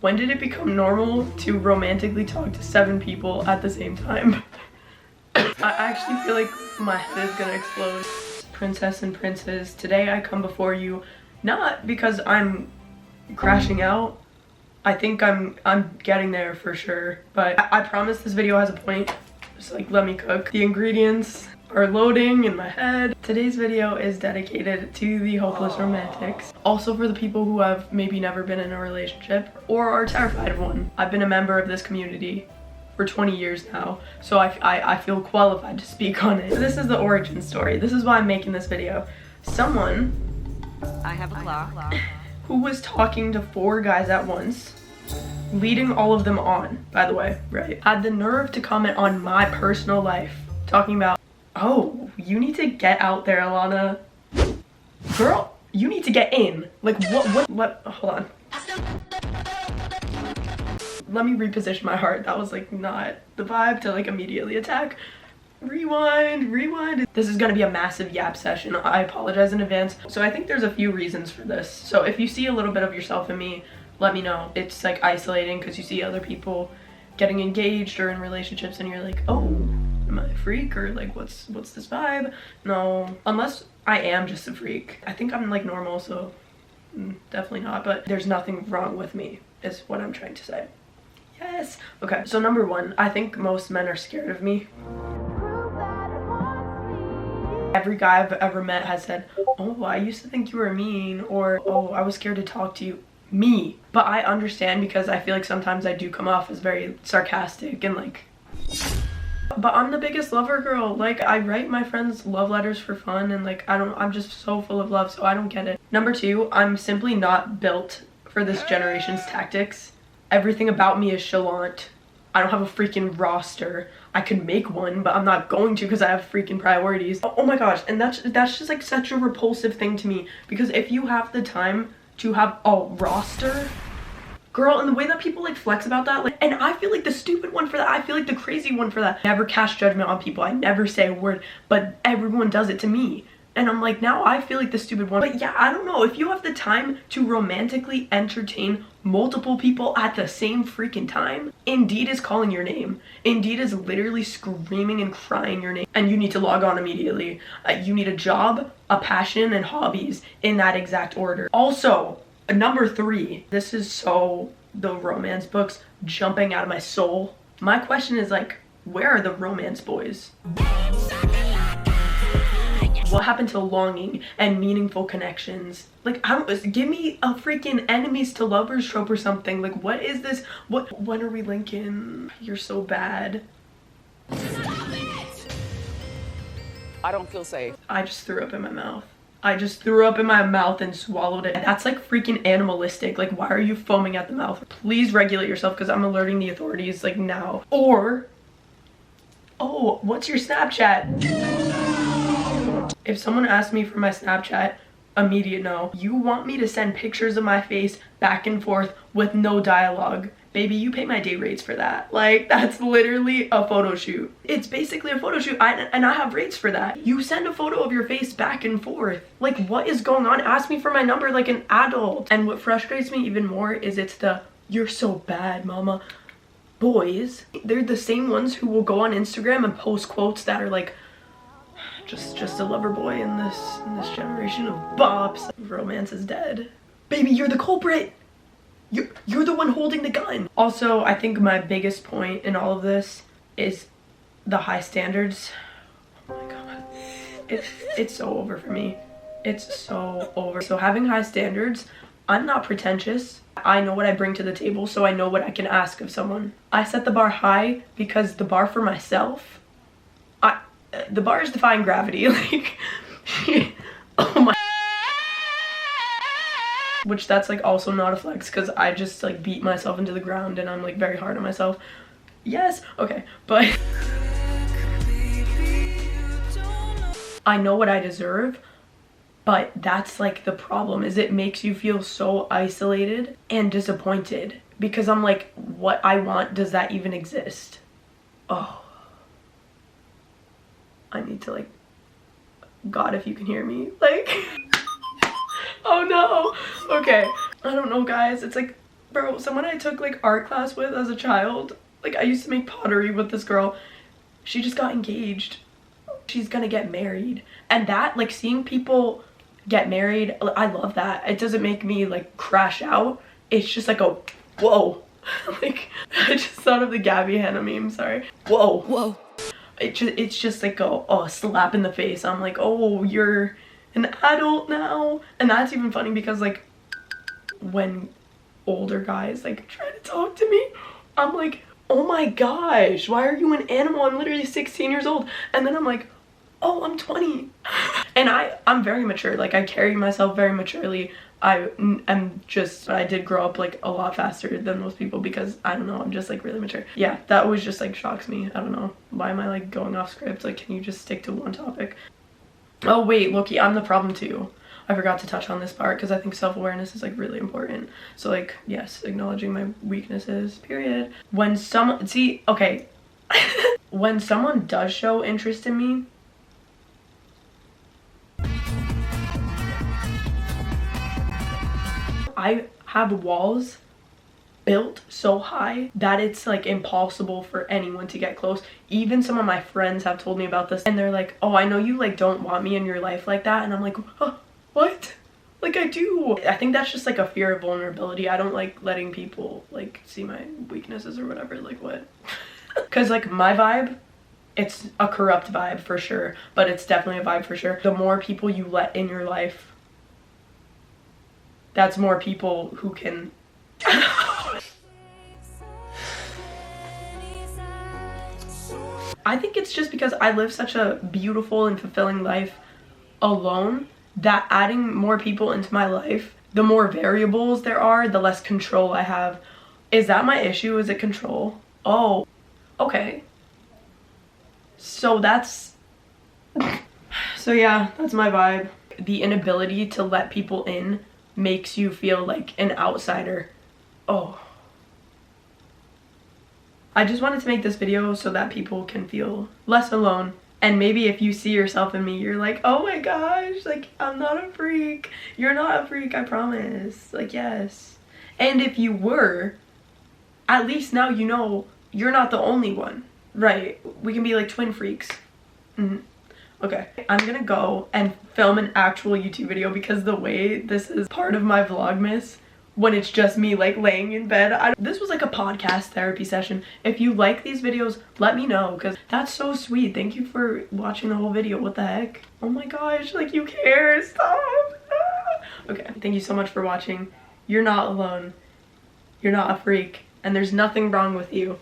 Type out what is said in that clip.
When did it become normal to romantically talk to 7 people at the same time? I actually feel like my head is gonna explode. Princess and princes, today I come before you not because I'm crashing out. I think I'm getting there for sure, but I promise this video has a point. Just like, let me cook. The ingredients are loading in my head. Today's video is dedicated to the hopeless romantics. Also for the people who have maybe never been in a relationship or are terrified of one. I've been a member of this community for 20 years now, so I feel qualified to speak on it. This is the origin story. This is why I'm making this video. Someone, I have a clock, who was talking to 4 guys at once, leading all of them on, by the way, right, had the nerve to comment on my personal life, talking about, oh, you need to get out there, Alana. Girl, you need to get in. Like, hold on. Let me reposition my heart. That was like not the vibe to like immediately attack. Rewind. This is gonna be a massive yap session. I apologize in advance. So I think there's a few reasons for this. So if you see a little bit of yourself in me, let me know. It's like isolating because you see other people getting engaged or in relationships and you're like, oh, am I a freak, or like what's this vibe? No, unless I am just a freak. I think I'm like normal, so definitely not, but there's nothing wrong with me is what I'm trying to say. Yes. Okay, so number 1, I think most men are scared of me. Every guy I've ever met has said, oh, I used to think you were mean, or oh, I was scared to talk to you. Me. But I understand because I feel like sometimes I do come off as very sarcastic and like, but I'm the biggest lover girl. Like, I write my friends love letters for fun and like, I'm just so full of love, so I don't get it. Number 2, I'm simply not built for this generation's tactics. Everything about me is chalant. I don't have a freaking roster. I could make one, but I'm not going to because I have freaking priorities. Oh my gosh, and that's just like such a repulsive thing to me, because if you have the time to have a roster, girl, and the way that people like flex about that, like, and I feel like the stupid one for that, I feel like the crazy one for that. I never cast judgment on people, I never say a word, but everyone does it to me. And I'm like, now I feel like the stupid one. But yeah, I don't know, if you have the time to romantically entertain multiple people at the same freaking time, Indeed is calling your name. Indeed is literally screaming and crying your name, and you need to log on immediately. You need a job, a passion, and hobbies in that exact order. Also, number 3, this is so the romance books jumping out of my soul. My question is like, where are the romance boys? What happened to longing and meaningful connections? Like, I don't, give me a freaking enemies to lovers trope or something. Like, what is this? When are we linking? You're so bad. I don't feel safe. I just threw up in my mouth. I just threw up in my mouth and swallowed it. That's like freaking animalistic. Like, why are you foaming at the mouth? Please regulate yourself because I'm alerting the authorities like now. Or, oh, what's your Snapchat? If someone asks me for my Snapchat, immediate no. You want me to send pictures of my face back and forth with no dialogue? Baby, you pay my day rates for that. Like, that's literally a photo shoot. It's basically a photo shoot, and I have rates for that. You send a photo of your face back and forth. Like, what is going on? Ask me for my number like an adult. And what frustrates me even more is it's the, you're so bad, mama. Boys, they're the same ones who will go on Instagram and post quotes that are like, just a lover boy in this generation of bops. Romance is dead. Baby, you're the culprit. You're the one holding the gun. Also, I think my biggest point in all of this is the high standards. Oh my god. It's so over for me. It's so over. So having high standards, I'm not pretentious. I know what I bring to the table, so I know what I can ask of someone. I set the bar high because the bar for myself, the bar is defying gravity. Like, oh my. Which that's like also not a flex because I just like beat myself into the ground and I'm like very hard on myself. Yes, okay, but I know what I deserve, but that's like the problem, is it makes you feel so isolated and disappointed because I'm like, what I want, does that even exist? Oh, I need to like, God, if you can hear me, like, oh no. Okay, I don't know guys, it's like Bro, someone I took like art class with as a child, like I used to make pottery with this girl. She just got engaged. She's gonna get married. And that, like, seeing people get married, I love that. It doesn't make me like crash out. It's just like a whoa. Like, I just thought of the Gabby Hanna meme, sorry. Whoa. Whoa. It's just like a slap in the face. I'm like, oh, you're an adult now. And that's even funny because like when older guys like try to talk to me, I'm like, oh my gosh, why are you an animal? I'm literally 16 years old. And then I'm like, oh, I'm 20. And I'm very mature. Like, I carry myself very maturely. I did grow up like a lot faster than most people because I don't know, I'm just like really mature. Yeah, that always just like shocks me. I don't know, why am I like going off script? Like, can you just stick to one topic? Oh wait, Loki, I'm the problem too. I forgot to touch on this part because I think self-awareness is like really important. So like, yes, acknowledging my weaknesses, period. When someone, see, okay. When someone does show interest in me, I have walls built so high that it's like impossible for anyone to get close. Even some of my friends have told me about this and they're like, oh, I know you like don't want me in your life like that. And I'm like, huh, what? Like, I do. I think that's just like a fear of vulnerability. I don't like letting people like see my weaknesses or whatever. Like, what? Because like my vibe, it's a corrupt vibe for sure, but it's definitely a vibe for sure. The more people you let in your life, that's more people who can I think it's just because I live such a beautiful and fulfilling life alone that adding more people into my life, the more variables there are, the less control I have. Is that my issue? Is it control? Oh, okay. So that's so yeah, that's my vibe. The inability to let people in makes you feel like an outsider. Oh. I just wanted to make this video so that people can feel less alone. And maybe if you see yourself in me, you're like, oh my gosh, like, I'm not a freak. You're not a freak, I promise. Like, yes. And if you were, at least now you know you're not the only one. Right? We can be like twin freaks. Okay, I'm gonna go and film an actual YouTube video because the way this is part of my Vlogmas, when it's just me like laying in bed, this was like a podcast therapy session. If you like these videos, let me know because that's so sweet. Thank you for watching the whole video. What the heck? Oh my gosh, like you care, stop. Okay, thank you so much for watching. You're not alone. You're not a freak and there's nothing wrong with you.